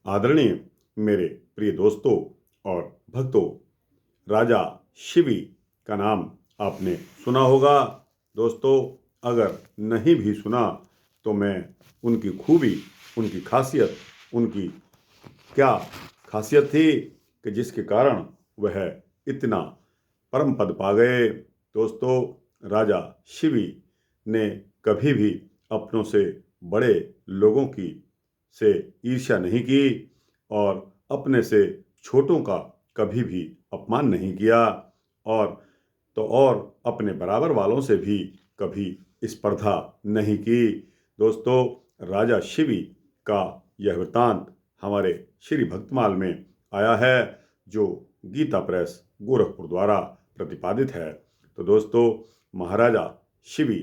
आदरणीय मेरे प्रिय दोस्तों और भक्तों, राजा शिवी का नाम आपने सुना होगा। दोस्तों, अगर नहीं भी सुना तो मैं उनकी खूबी, उनकी खासियत, उनकी क्या खासियत थी कि जिसके कारण वह इतना परम पद पा गए। दोस्तों, राजा शिवी ने कभी भी अपनों से बड़े लोगों की से ईर्ष्या नहीं की और अपने से छोटों का कभी भी अपमान नहीं किया और अपने बराबर वालों से भी कभी स्पर्धा नहीं की। दोस्तों, राजा शिवी का यह वृत्तांत हमारे श्री भक्तमाल में आया है, जो गीता प्रेस गोरखपुर द्वारा प्रतिपादित है। तो दोस्तों, महाराजा शिवी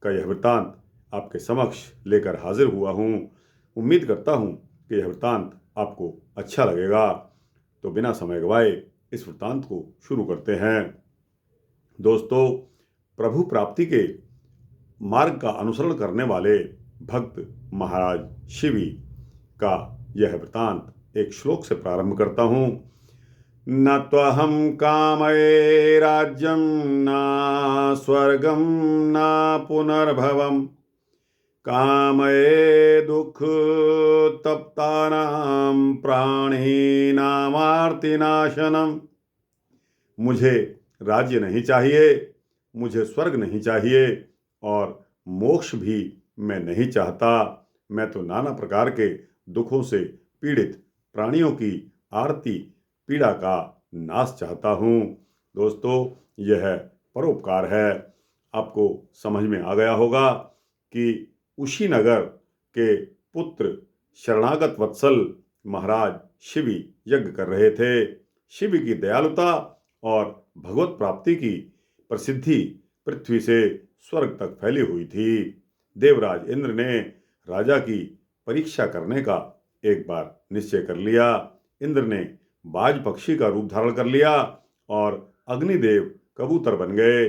का यह वृत्तांत आपके समक्ष लेकर हाजिर हुआ हूँ। उम्मीद करता हूँ कि यह वृत्तांत आपको अच्छा लगेगा। तो बिना समय गवाए इस वृत्तांत को शुरू करते हैं। दोस्तों, प्रभु प्राप्ति के मार्ग का अनुसरण करने वाले भक्त महाराज शिवी का यह वृत्तांत एक श्लोक से प्रारंभ करता हूँ। न त्वहं कामये राज्यं न स्वर्गं न पुनर्भवम् कामये दुख तप्तानां प्राणिनामार्तिनाशनम्। मुझे राज्य नहीं चाहिए, मुझे स्वर्ग नहीं चाहिए और मोक्ष भी मैं नहीं चाहता। मैं तो नाना प्रकार के दुखों से पीड़ित प्राणियों की आरती पीड़ा का नाश चाहता हूँ। दोस्तों, यह परोपकार है। आपको समझ में आ गया होगा कि कुशीनगर के पुत्र शरणागत वत्सल महाराज शिवी यज्ञ कर रहे थे। शिवी की दयालुता और भगवत प्राप्ति की प्रसिद्धि पृथ्वी से स्वर्ग तक फैली हुई थी। देवराज इंद्र ने राजा की परीक्षा करने का एक बार निश्चय कर लिया। इंद्र ने बाज पक्षी का रूप धारण कर लिया और अग्निदेव कबूतर बन गए।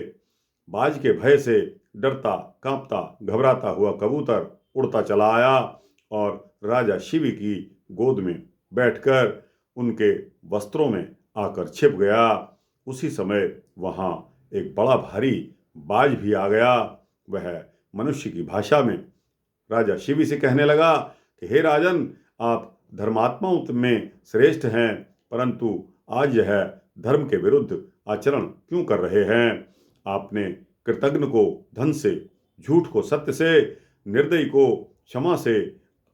बाज के भय से डरता, कांपता, घबराता हुआ कबूतर उड़ता चला आया और राजा शिवी की गोद में बैठकर उनके वस्त्रों में आकर छिप गया। उसी समय वहाँ एक बड़ा भारी बाज भी आ गया। वह मनुष्य की भाषा में राजा शिवी से कहने लगा कि हे राजन, आप धर्मात्माओं में श्रेष्ठ हैं, परंतु आज यह धर्म के विरुद्ध आचरण क्यों कर रहे हैं? आपने कृतघ्न को धन से, झूठ को सत्य से, निर्दयी को क्षमा से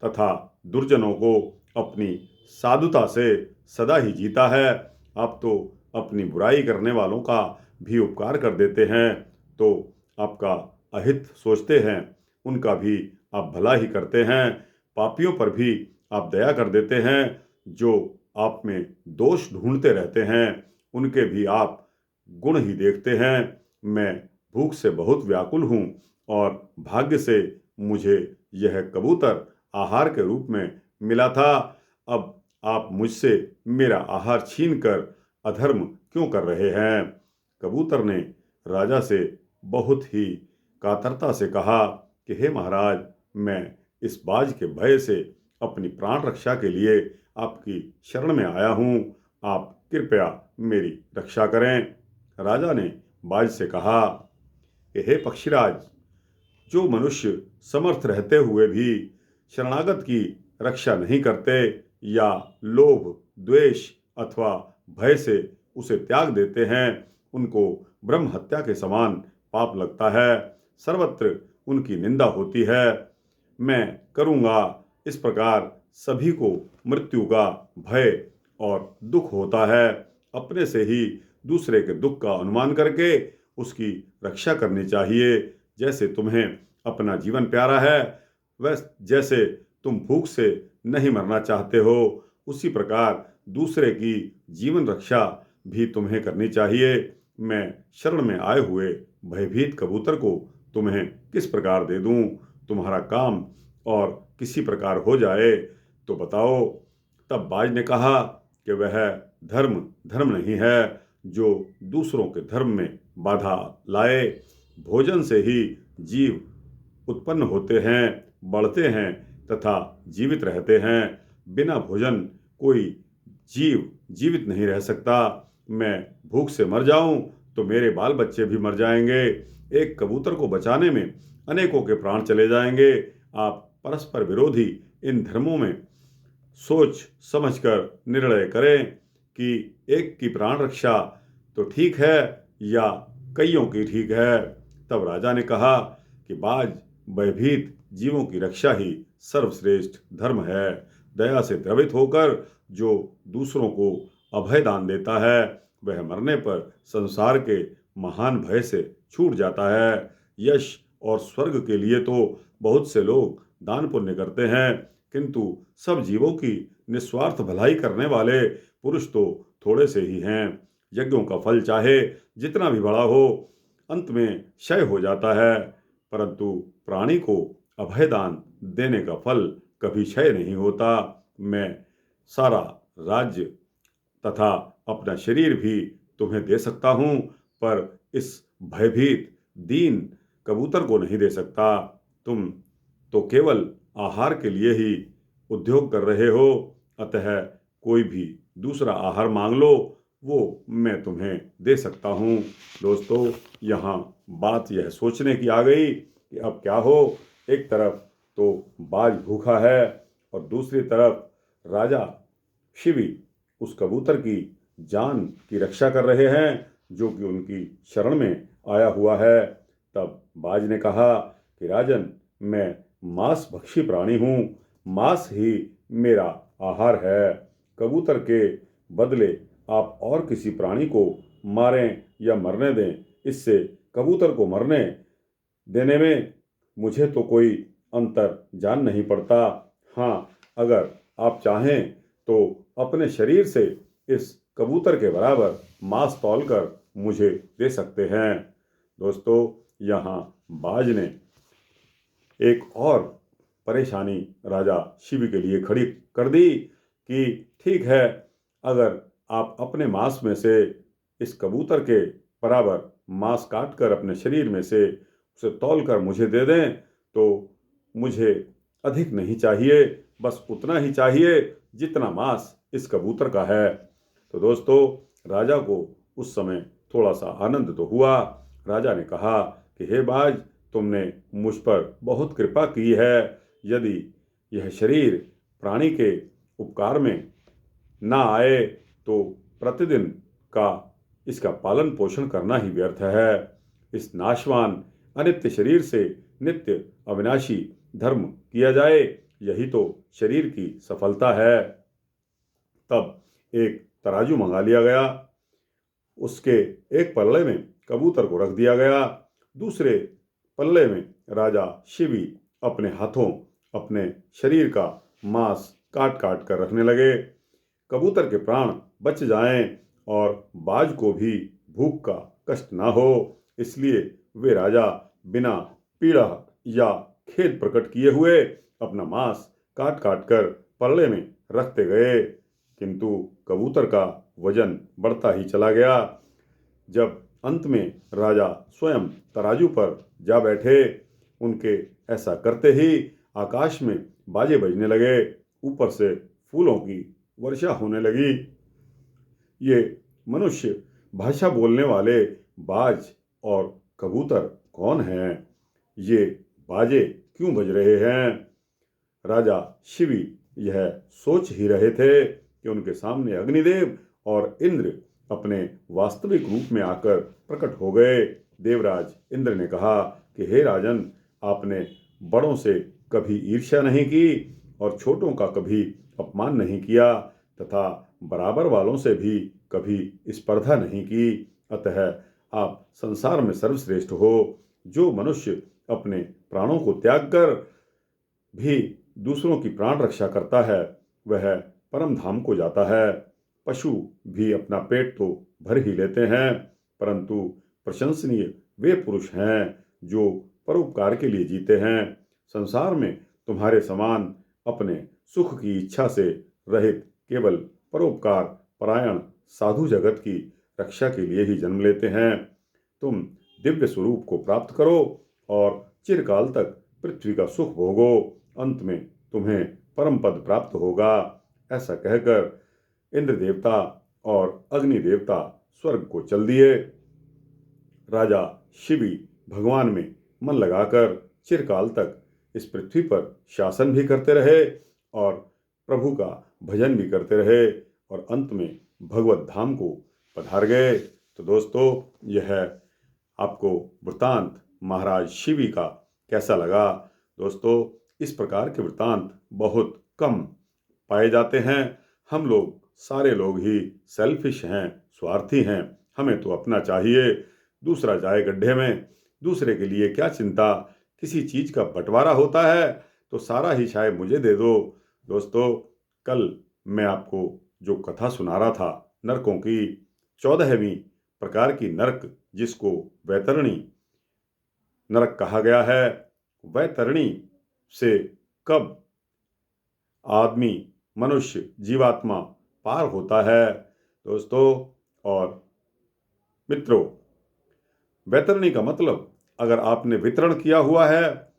तथा दुर्जनों को अपनी साधुता से सदा ही जीता है। आप तो अपनी बुराई करने वालों का भी उपकार कर देते हैं, तो आपका अहित सोचते हैं, उनका भी आप भला ही करते हैं। पापियों पर भी आप दया कर देते हैं। जो आप में दोष ढूंढते रहते हैं, उनके भी आप गुण ही देखते हैं। मैं भूख से बहुत व्याकुल हूँ और भाग्य से मुझे यह कबूतर आहार के रूप में मिला था। अब आप मुझसे मेरा आहार छीनकर अधर्म क्यों कर रहे हैं? कबूतर ने राजा से बहुत ही कातरता से कहा कि हे महाराज, मैं इस बाज के भय से अपनी प्राण रक्षा के लिए आपकी शरण में आया हूँ। आप कृपया मेरी रक्षा करें। राजा ने बाज से कहा कि हे पक्षीराज, जो मनुष्य समर्थ रहते हुए भी शरणागत की रक्षा नहीं करते या लोभ, द्वेष अथवा भय से उसे त्याग देते हैं, उनको ब्रह्म हत्या के समान पाप लगता है। सर्वत्र उनकी निंदा होती है। मैं करूँगा इस प्रकार सभी को मृत्यु का भय और दुख होता है। अपने से ही दूसरे के दुख का अनुमान करके उसकी रक्षा करनी चाहिए। जैसे तुम्हें अपना जीवन प्यारा है, वैसे जैसे तुम भूख से नहीं मरना चाहते हो, उसी प्रकार दूसरे की जीवन रक्षा भी तुम्हें करनी चाहिए। मैं शरण में आए हुए भयभीत कबूतर को तुम्हें किस प्रकार दे दूं? तुम्हारा काम और किसी प्रकार हो जाए तो बताओ। तब बाज ने कहा कि वह धर्म नहीं है जो दूसरों के धर्म में बाधा लाए। भोजन से ही जीव उत्पन्न होते हैं, बढ़ते हैं तथा जीवित रहते हैं। बिना भोजन कोई जीव जीवित नहीं रह सकता। मैं भूख से मर जाऊं तो मेरे बाल बच्चे भी मर जाएंगे। एक कबूतर को बचाने में अनेकों के प्राण चले जाएंगे। आप परस्पर विरोधी इन धर्मों में सोच समझकर निर्णय करें कि एक की प्राण रक्षा तो ठीक है या कईयों की ठीक है। तब राजा ने कहा कि बाज भयभीत जीवों की रक्षा ही सर्वश्रेष्ठ धर्म है। दया से द्रवित होकर जो दूसरों को अभय दान देता है वह मरने पर संसार के महान भय से छूट जाता है। यश और स्वर्ग के लिए तो बहुत से लोग दान पुण्य करते हैं, किंतु सब जीवों की निस्वार्थ भलाई करने वाले पुरुष तो थोड़े से ही हैं। यज्ञों का फल चाहे जितना भी बड़ा हो, अंत में क्षय हो जाता है, परंतु प्राणी को अभयदान देने का फल कभी क्षय नहीं होता। मैं सारा राज्य तथा अपना शरीर भी तुम्हें दे सकता हूँ, पर इस भयभीत दीन कबूतर को नहीं दे सकता। तुम तो केवल आहार के लिए ही उद्योग कर रहे हो, अतः कोई भी दूसरा आहार मांग लो, वो मैं तुम्हें दे सकता हूँ। दोस्तों, यहाँ बात यह सोचने की आ गई कि अब क्या हो। एक तरफ तो बाज भूखा है और दूसरी तरफ राजा शिवी उस कबूतर की जान की रक्षा कर रहे हैं जो कि उनकी शरण में आया हुआ है। तब बाज ने कहा कि राजन, मैं मांस भक्षी प्राणी हूँ, मांस ही मेरा आहार है। कबूतर के बदले आप और किसी प्राणी को मारें या मरने दें, इससे कबूतर को मरने देने में मुझे तो कोई अंतर जान नहीं पड़ता। हाँ, अगर आप चाहें तो अपने शरीर से इस कबूतर के बराबर मांस तौलकर मुझे दे सकते हैं। दोस्तों, यहाँ बाज ने एक और परेशानी राजा शिवी के लिए खड़ी कर दी कि ठीक है, अगर आप अपने मांस में से इस कबूतर के बराबर मांस काटकर अपने शरीर में से उसे तौलकर मुझे दे दें तो मुझे अधिक नहीं चाहिए, बस उतना ही चाहिए जितना मांस इस कबूतर का है। तो दोस्तों, राजा को उस समय थोड़ा सा आनंद तो हुआ। राजा ने कहा कि हे बाज, तुमने मुझ पर बहुत कृपा की है। यदि यह शरीर प्राणी के उपकार में ना आए तो प्रतिदिन का इसका पालन पोषण करना ही व्यर्थ है। इस नाशवान अनित्य शरीर से नित्य अविनाशी धर्म किया जाए, यही तो शरीर की सफलता है। तब एक तराजू मंगा लिया गया, उसके एक पल्ले में कबूतर को रख दिया गया, दूसरे पल्ले में राजा शिवी अपने हाथों अपने शरीर का मांस काट काट कर रखने लगे। कबूतर के प्राण बच जाएं और बाज को भी भूख का कष्ट ना हो, इसलिए वे राजा बिना पीड़ा या खेद प्रकट किए हुए अपना मांस काट काट कर पल्ले में रखते गए। किंतु कबूतर का वजन बढ़ता ही चला गया। जब अंत में राजा स्वयं तराजू पर जा बैठे, उनके ऐसा करते ही आकाश में बाजे बजने लगे, ऊपर से फूलों की वर्षा होने लगी। ये मनुष्य भाषा बोलने वाले बाज और कबूतर कौन हैं? ये बाजे क्यों बज रहे हैं? राजा शिवी यह सोच ही रहे थे कि उनके सामने अग्निदेव और इंद्र अपने वास्तविक रूप में आकर प्रकट हो गए। देवराज इंद्र ने कहा कि हे राजन, आपने बड़ों से कभी ईर्ष्या नहीं की और छोटों का कभी अपमान नहीं किया तथा बराबर वालों से भी कभी स्पर्धा नहीं की, अतः आप संसार में सर्वश्रेष्ठ हो। जो मनुष्य अपने प्राणों को त्याग कर भी दूसरों की प्राण रक्षा करता है वह परम धाम को जाता है। पशु भी अपना पेट तो भर ही लेते हैं, परंतु प्रशंसनीय वे पुरुष हैं जो परोपकार के लिए जीते हैं। संसार में तुम्हारे समान अपने सुख की इच्छा से रहित केवल परोपकार परायण साधु जगत की रक्षा के लिए ही जन्म लेते हैं। तुम दिव्य स्वरूप को प्राप्त करो और चिरकाल तक पृथ्वी का सुख भोगो। अंत में तुम्हें परम पद प्राप्त होगा। ऐसा कहकर इंद्र देवता और अग्नि देवता स्वर्ग को चल दिए। राजा शिवी भगवान में मन लगाकर चिरकाल तक इस पृथ्वी पर शासन भी करते रहे और प्रभु का भजन भी करते रहे और अंत में भगवत धाम को पधार गए। तो दोस्तों, यह आपको वृतांत महाराज शिवी का कैसा लगा? दोस्तों, इस प्रकार के वृतांत बहुत कम पाए जाते हैं। हम लोग सारे लोग ही सेल्फिश हैं, स्वार्थी हैं। हमें तो अपना चाहिए, दूसरा जाए गड्ढे में। दूसरे के लिए क्या चिंता? किसी चीज का बंटवारा होता है तो सारा ही शायद मुझे दे दो। दोस्तों, कल मैं आपको जो कथा सुना रहा था नरकों की, 14वीं प्रकार की नरक, जिसको वैतरणी नरक कहा गया है, वैतरणी से कब आदमी, मनुष्य, जीवात्मा पार होता है दोस्तों और मित्रों। वैतरणी का मतलब, अगर आपने वितरण किया हुआ है,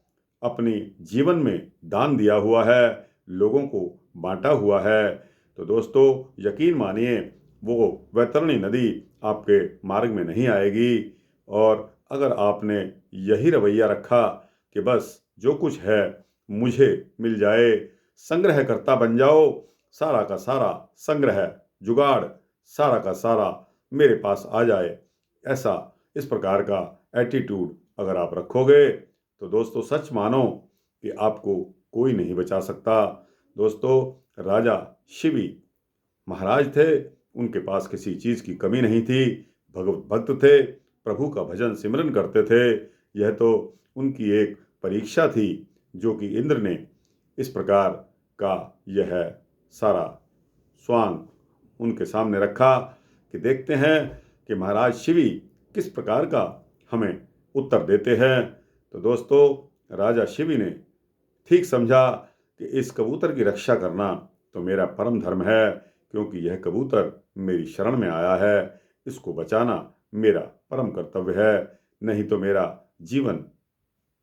अपनी जीवन में दान दिया हुआ है, लोगों को बांटा हुआ है, तो दोस्तों यकीन मानिए वो वैतरणी नदी आपके मार्ग में नहीं आएगी। और अगर आपने यही रवैया रखा कि बस जो कुछ है मुझे मिल जाए, संग्रह करता बन जाओ, सारा का सारा संग्रह जुगाड़ सारा का सारा मेरे पास आ जाए, ऐसा इस प्रकार का एटीट्यूड अगर आप रखोगे तो दोस्तों सच मानो कि आपको कोई नहीं बचा सकता। दोस्तों, राजा शिवी महाराज थे, उनके पास किसी चीज़ की कमी नहीं थी, भगवत भक्त थे, प्रभु का भजन सिमरन करते थे। यह तो उनकी एक परीक्षा थी जो कि इंद्र ने इस प्रकार का यह सारा स्वांग उनके सामने रखा कि देखते हैं कि महाराज शिवी किस प्रकार का हमें उत्तर देते हैं। तो दोस्तों, राजा शिवी ने ठीक समझा कि इस कबूतर की रक्षा करना तो मेरा परम धर्म है, क्योंकि यह कबूतर मेरी शरण में आया है, इसको बचाना मेरा परम कर्तव्य है, नहीं तो मेरा जीवन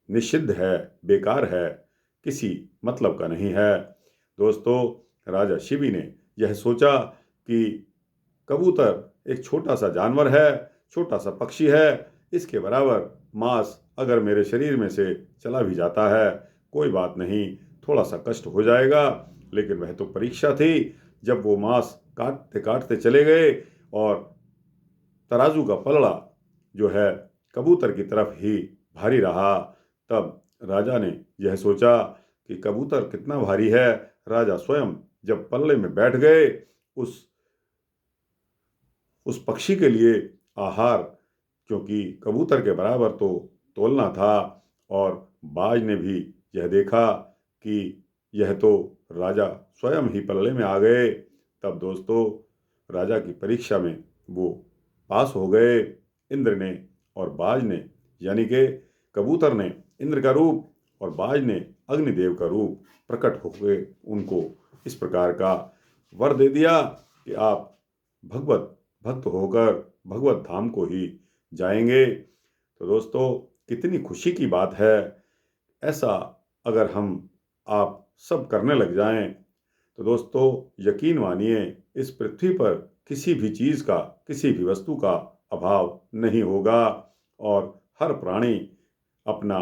निषिद्ध है, बेकार है, किसी मतलब का नहीं है। दोस्तों, राजा शिवी ने यह सोचा कि कबूतर एक छोटा सा जानवर है, छोटा सा पक्षी है, इसके बराबर मांस अगर मेरे शरीर में से चला भी जाता है कोई बात नहीं, थोड़ा सा कष्ट हो जाएगा, लेकिन वह तो परीक्षा थी। जब वो मांस काटते काटते चले गए और तराजू का पलड़ा जो है कबूतर की तरफ ही भारी रहा, तब राजा ने यह सोचा कि कबूतर कितना भारी है। राजा स्वयं जब पल्ले में बैठ गए, उस पक्षी के लिए आहार, क्योंकि कबूतर के बराबर तो तोलना था, और बाज ने भी यह देखा कि यह तो राजा स्वयं ही पल्ले में आ गए। तब दोस्तों, राजा की परीक्षा में वो पास हो गए। इंद्र ने और बाज ने, यानी कि कबूतर ने इंद्र का रूप और बाज ने अग्निदेव का रूप प्रकट होकर उनको इस प्रकार का वर दे दिया कि आप भगवत भक्त होकर भगवत धाम को ही जाएंगे। तो दोस्तों, कितनी खुशी की बात है। ऐसा अगर हम आप सब करने लग जाएं तो दोस्तों यकीन मानिए इस पृथ्वी पर किसी भी चीज़ का, किसी भी वस्तु का अभाव नहीं होगा और हर प्राणी अपना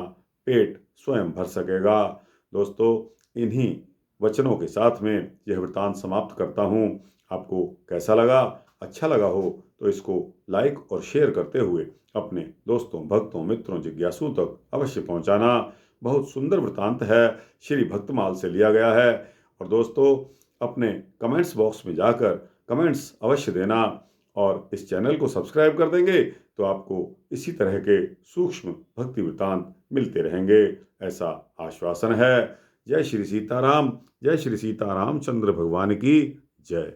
पेट स्वयं भर सकेगा। दोस्तों, इन्हीं वचनों के साथ में यह वृतांत समाप्त करता हूँ। आपको कैसा लगा? अच्छा लगा हो तो इसको लाइक और शेयर करते हुए अपने दोस्तों, भक्तों, मित्रों, जिज्ञासु तक अवश्य पहुंचाना। बहुत सुंदर वृतांत है, श्री भक्तमाल से लिया गया है। और दोस्तों, अपने कमेंट्स बॉक्स में जाकर कमेंट्स अवश्य देना और इस चैनल को सब्सक्राइब कर देंगे तो आपको इसी तरह के सूक्ष्म भक्ति वृतांत मिलते रहेंगे, ऐसा आश्वासन है। जय श्री सीताराम, जय श्री सीताराम चंद्र भगवान की जय।